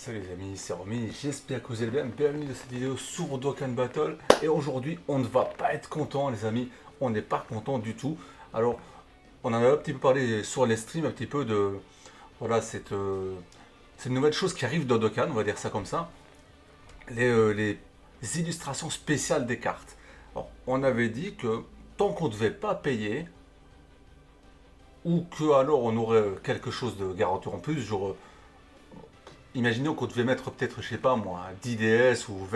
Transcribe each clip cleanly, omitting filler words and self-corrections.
Salut les amis, c'est Romy, j'espère que vous allez bien, bienvenue dans cette vidéo sur Dokkan Battle. Et aujourd'hui on ne va pas être content les amis, on n'est pas content du tout. Alors on en a un petit peu parlé sur les streams, un petit peu de voilà cette nouvelle chose qui arrive dans Dokkan, on va dire ça comme ça. Les illustrations spéciales des cartes. Alors, on avait dit que tant qu'on ne devait pas payer, ou que alors on aurait quelque chose de garanti en plus, genre imaginons qu'on devait mettre peut-être, je sais pas moi, 10 DS ou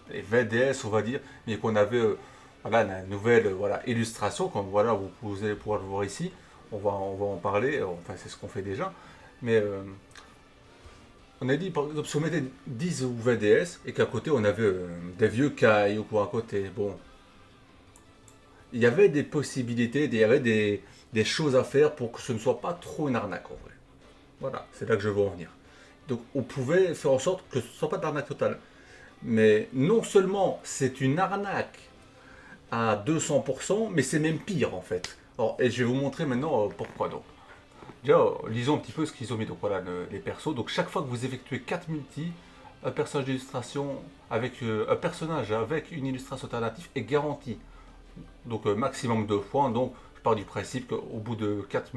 les VDS, on va dire, mais qu'on avait voilà, la nouvelle voilà, illustration, comme voilà, vous allez pouvoir le voir ici. On va en parler, enfin c'est ce qu'on fait déjà. Mais on a dit, par exemple, si on mettait 10 ou VDS et qu'à côté on avait des vieux cailles ou quoi à côté, bon, il y avait des possibilités, il y avait des choses à faire pour que ce ne soit pas trop une arnaque en vrai. Voilà, c'est là que je veux en venir. Donc on pouvait faire en sorte que ce ne soit pas d'arnaque totale. Mais non seulement c'est une arnaque à 200%, mais c'est même pire en fait. Alors, et je vais vous montrer maintenant pourquoi donc. Déjà, lisons un petit peu ce qu'ils ont mis. Donc voilà, les persos. Donc chaque fois que vous effectuez 4 multi, un personnage d'illustration avec un personnage avec une illustration alternative est garanti. Donc maximum 2 fois. Donc je pars du principe qu'au bout de 4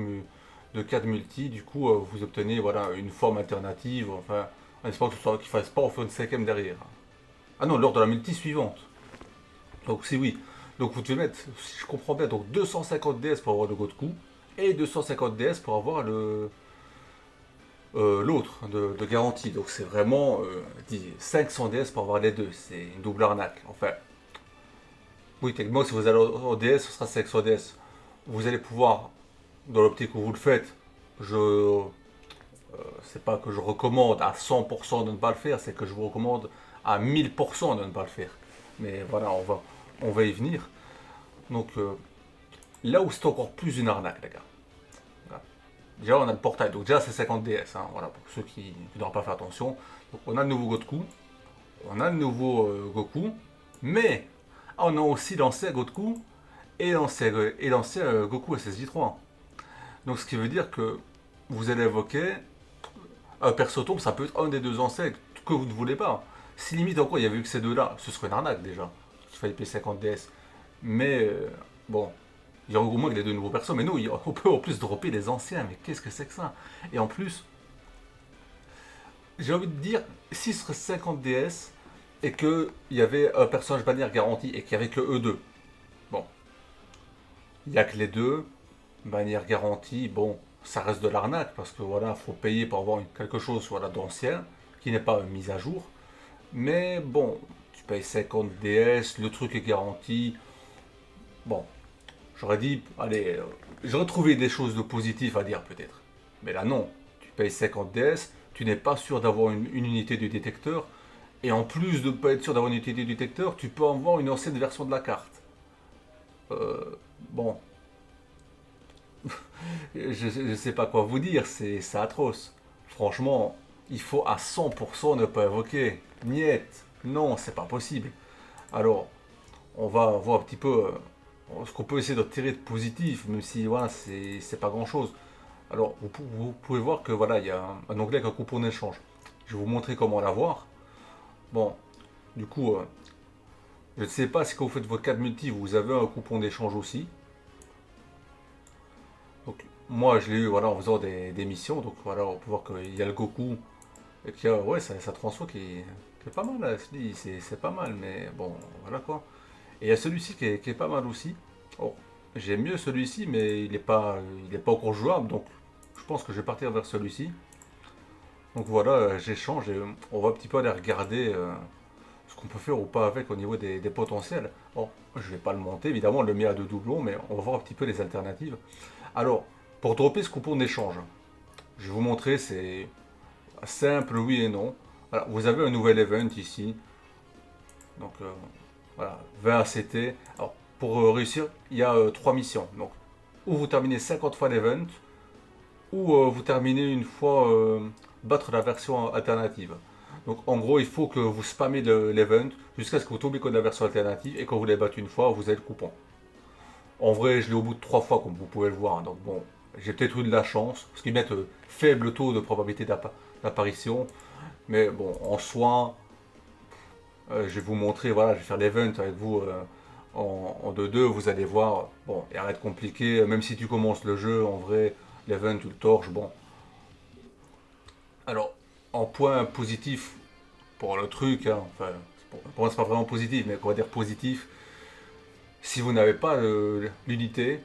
multi, du coup vous obtenez voilà, une forme alternative. Enfin, en espérant qu'il ne fasse pas en faire une cinquième derrière. Ah non, lors de la multi suivante. Donc c'est oui. Donc vous devez mettre, si je comprends bien, donc 250 DS pour avoir le Goku et 250 DS pour avoir l'autre de garantie. Donc c'est vraiment 500 DS pour avoir les deux. C'est une double arnaque. Enfin, oui, techniquement, si vous allez au DS, ce sera 500 DS. Vous allez pouvoir, dans l'optique où vous le faites, c'est pas que je recommande à 100% de ne pas le faire, c'est que je vous recommande à 1000% de ne pas le faire. Mais voilà, on va y venir. Donc là où c'est encore plus une arnaque, les gars. Voilà. Déjà, on a le portail. Donc déjà, c'est 50 DS. Hein, voilà, pour ceux qui n'auront pas fait attention. Donc on a le nouveau Goku. On a le nouveau Goku. Mais on a aussi l'ancien Goku et l'ancien Goku SSJ3. Donc ce qui veut dire que vous allez évoquer un perso tombe, ça peut être un des deux ancêtres que vous ne voulez pas. Si limite encore il y avait eu que ces deux-là, ce serait une arnaque déjà. Il fallait payer 50 DS. Mais bon, il y a au moins que les deux nouveaux persos. Mais nous, on peut en plus dropper les anciens. Mais qu'est-ce que c'est que ça? Et en plus, j'ai envie de dire, si ce serait 50 DS et qu'il y avait un personnage bannière garanti et qu'il n'y avait que eux deux, bon, il n'y a que les deux, bannière garantie, bon, ça reste de l'arnaque parce que voilà, faut payer pour avoir quelque chose voilà, d'ancien qui n'est pas une mise à jour. Mais bon, tu payes 50 DS, le truc est garanti. Bon, j'aurais dit, allez, j'aurais trouvé des choses de positives à dire peut-être. Mais là non, tu payes 50 DS, tu n'es pas sûr d'avoir une unité du détecteur. Et en plus de ne pas être sûr d'avoir une unité du détecteur, tu peux avoir une ancienne version de la carte. Bon, je ne sais pas quoi vous dire, c'est atroce. Franchement, il faut à 100% ne pas évoquer. Niet, non, c'est pas possible. Alors, on va voir un petit peu ce qu'on peut essayer de tirer de positif, même si voilà, c'est pas grand chose. Alors, vous pouvez voir que voilà, il y a un onglet avec un coupon d'échange. Je vais vous montrer comment l'avoir. Bon, du coup, je ne sais pas si quand vous faites votre 4 multi, vous avez un coupon d'échange aussi. Donc, moi, je l'ai eu voilà, en faisant des missions. Donc, voilà, on peut voir qu'il y a le Goku et qu'il y a ouais, ça transforme qui est pas mal. Là. C'est pas mal, mais bon, voilà quoi. Et il y a celui-ci qui est pas mal aussi. Oh, j'aime mieux celui-ci, mais il est pas encore jouable. Donc, je pense que je vais partir vers celui-ci. Donc voilà, j'échange et on va un petit peu aller regarder ce qu'on peut faire ou pas avec au niveau des potentiels. Bon, je vais pas le monter, évidemment, on le met à deux doublons, mais on va voir un petit peu les alternatives. Alors, pour dropper ce coupon d'échange, je vais vous montrer, c'est simple, oui et non. Alors, vous avez un nouvel event ici. Donc, voilà, 20 ACT. Alors, pour réussir, il y a 3 missions. Donc, ou vous terminez 50 fois l'event, ou vous terminez une fois battre la version alternative. Donc en gros, il faut que vous spammez l'event jusqu'à ce que vous tombiez contre la version alternative et quand vous l'avez battu une fois, vous avez le coupon. En vrai, je l'ai au bout de 3 fois, comme vous pouvez le voir. Donc bon, j'ai peut-être eu de la chance, parce qu'ils mettent faible taux de probabilité d'apparition. Mais bon, en soi, je vais vous montrer, voilà, je vais faire l'event avec vous en 2-2, vous allez voir, bon, il n'y a rien de compliqué, même si tu commences le jeu, en vrai, l'event, tu le torches, bon. Alors, en point positif pour le truc, hein, enfin, pour moi c'est pas vraiment positif, mais on va dire positif, si vous n'avez pas l'unité,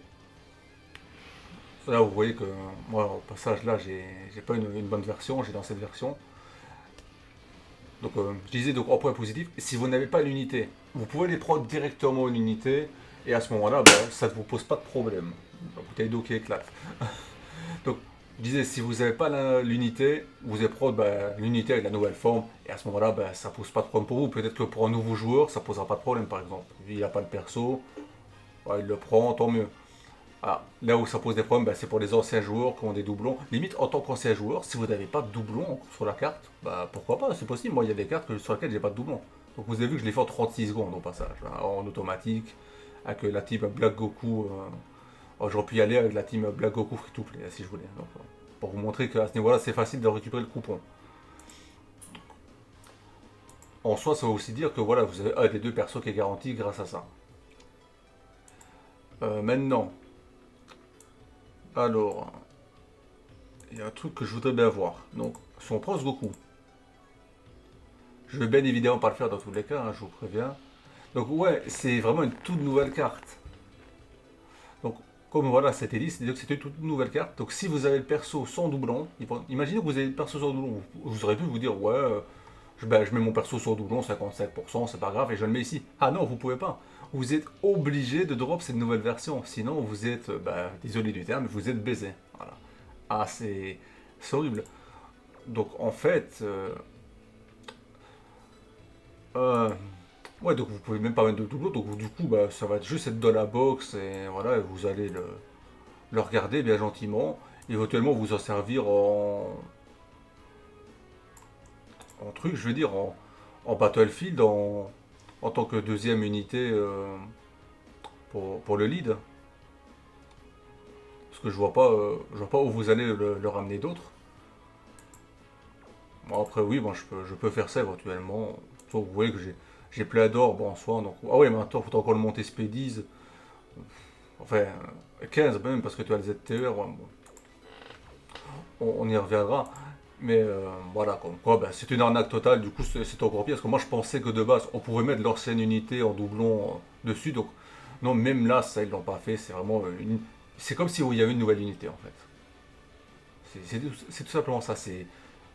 là vous voyez que moi au passage là j'ai pas une bonne version, j'ai dans cette version. Donc je disais donc en point positif, si vous n'avez pas l'unité, vous pouvez les prendre directement une unité et à ce moment-là, ben, ça ne vous pose pas de problème. La bouteille d'eau qui éclate. Donc je disais, si vous n'avez pas l'unité, vous allez prendre ben, l'unité avec la nouvelle forme et à ce moment-là, ben, ça pose pas de problème pour vous. Peut-être que pour un nouveau joueur, ça posera pas de problème par exemple. Il n'a pas de perso, ouais, il le prend, tant mieux. Ah, là où ça pose des problèmes, bah, c'est pour les anciens joueurs qui ont des doublons. Limite, en tant qu'ancien joueur, si vous n'avez pas de doublons sur la carte, bah pourquoi pas, c'est possible. Moi, il y a des cartes sur lesquelles j'ai pas de doublons. Donc vous avez vu que je l'ai fait en 36 secondes au passage, hein, en automatique, avec la team Black Goku. Oh, j'aurais pu y aller avec la team Black Goku Free to Play, si je voulais. Donc, pour vous montrer qu'à ce niveau-là, c'est facile de récupérer le coupon. En soi, ça veut aussi dire que voilà, vous avez un des deux persos qui est garanti grâce à ça. Maintenant, alors, il y a un truc que je voudrais bien voir. Donc, si on prend ce Goku, je vais bien évidemment pas le faire dans tous les cas, hein, je vous préviens. Donc ouais, c'est vraiment une toute nouvelle carte. Donc comme voilà, c'était dit, c'est-à-dire que c'était une toute nouvelle carte. Donc si vous avez le perso sans doublon, imaginez que vous avez le perso sans doublon, vous aurez pu vous dire ouais, je mets mon perso sans doublon, 57%, c'est pas grave, et je le mets ici. Ah non, vous pouvez pas. Vous êtes obligé de drop cette nouvelle version, sinon vous êtes, désolé du terme, vous êtes baisé. Voilà. Ah c'est horrible. Donc en fait, euh, ouais, donc vous pouvez même pas mettre de doublon, donc du coup, bah, ça va juste être dans la box, et voilà, vous allez le regarder bien gentiment, éventuellement vous en servir en truc, je veux dire, en Battlefield, en tant que deuxième unité pour le lead. Parce que je vois pas où vous allez le ramener d'autres. Bon, après, oui, bon, je peux faire ça éventuellement. Sauf que vous voyez que j'ai plein d'or, bon, en soi. Donc, ah oui, maintenant, il faut encore le monter Speedies. Enfin, 15 même, parce que tu as le ZTR. Ouais, bon, on y reviendra. Mais voilà, comme quoi, ben, c'est une arnaque totale. Du coup, c'est encore pire. Parce que moi, je pensais que de base, on pouvait mettre l'ancienne unité en doublon dessus. Donc, non, même là, ça, ils l'ont pas fait. C'est vraiment c'est comme si il y avait une nouvelle unité, en fait. C'est tout simplement ça.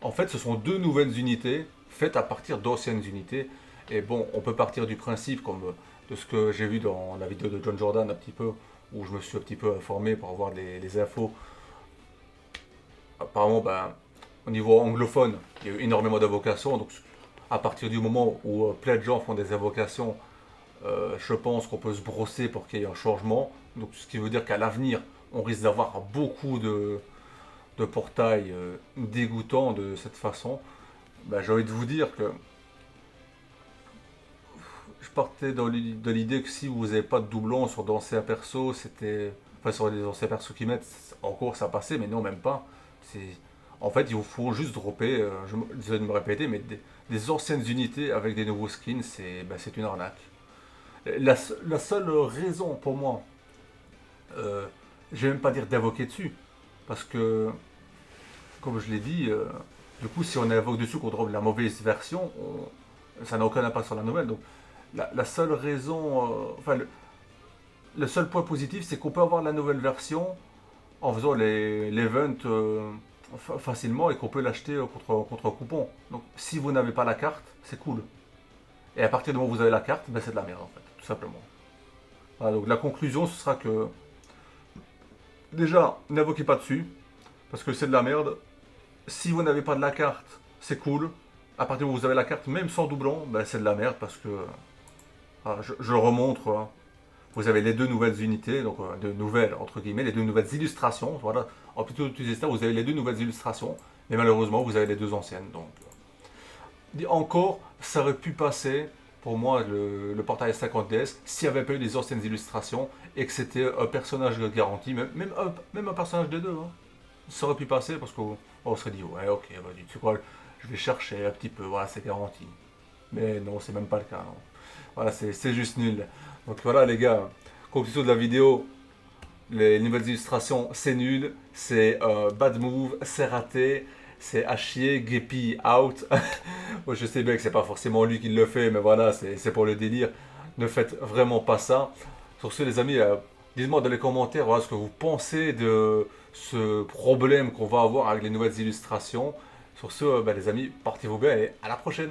En fait, ce sont deux nouvelles unités faites à partir d'anciennes unités. Et bon, on peut partir du principe, comme de ce que j'ai vu dans la vidéo de John Jordan un petit peu, où je me suis un petit peu informé pour avoir les infos. Apparemment, ben, au niveau anglophone, il y a eu énormément d'invocations. Donc, à partir du moment où plein de gens font des invocations, je pense qu'on peut se brosser pour qu'il y ait un changement. Donc, ce qui veut dire qu'à l'avenir, on risque d'avoir beaucoup de portails dégoûtants de cette façon. Ben, j'ai envie de vous dire que je partais de l'idée que si vous n'avez pas de doublon sur d'anciens persos, c'était. Enfin, sur les anciens persos qui mettent, en cours ça passait, mais non, même pas. C'est. En fait, il vous faut juste dropper, désolé de me répéter, mais des anciennes unités avec des nouveaux skins, c'est une arnaque. La seule raison pour moi, je vais même pas dire d'invoquer dessus, parce que, comme je l'ai dit, du coup, si on invoque dessus qu'on drop la mauvaise version, ça n'a aucun impact sur la nouvelle. Donc, la seule raison, enfin, le seul point positif, c'est qu'on peut avoir la nouvelle version en faisant l'event facilement et qu'on peut l'acheter contre un coupon. Donc, si vous n'avez pas la carte, c'est cool. Et à partir du moment où vous avez la carte, ben, c'est de la merde en fait, tout simplement. Voilà, donc la conclusion, ce sera que déjà, n'invoquez pas dessus, parce que c'est de la merde. Si vous n'avez pas de la carte, c'est cool. À partir du moment où vous avez la carte, même sans doublon, ben, c'est de la merde parce que je le remontre. Hein. Vous avez les deux nouvelles unités, donc de nouvelles entre guillemets, les deux nouvelles illustrations. Voilà. En plutôt utiliser ça, vous avez les deux nouvelles illustrations, mais malheureusement vous avez les deux anciennes. Donc encore, ça aurait pu passer pour moi le portail 50DS s'il n'y avait pas eu les anciennes illustrations et que c'était un personnage garanti, même un personnage des deux. Hein. Ça aurait pu passer parce qu'on serait dit ouais ok, vas-y, tu sais quoi, je vais chercher un petit peu, voilà, c'est garanti. Mais non, c'est même pas le cas, non. Voilà, c'est juste nul. Donc voilà les gars, conclusion de la vidéo, les nouvelles illustrations, c'est nul, c'est bad move, c'est raté, c'est à chier, Guépy out. Moi, je sais bien que c'est pas forcément lui qui le fait, mais voilà, c'est pour le délire. Ne faites vraiment pas ça. Sur ce, les amis, dites-moi dans les commentaires voilà, ce que vous pensez de ce problème qu'on va avoir avec les nouvelles illustrations. Sur ce, les amis, portez-vous bien et à la prochaine.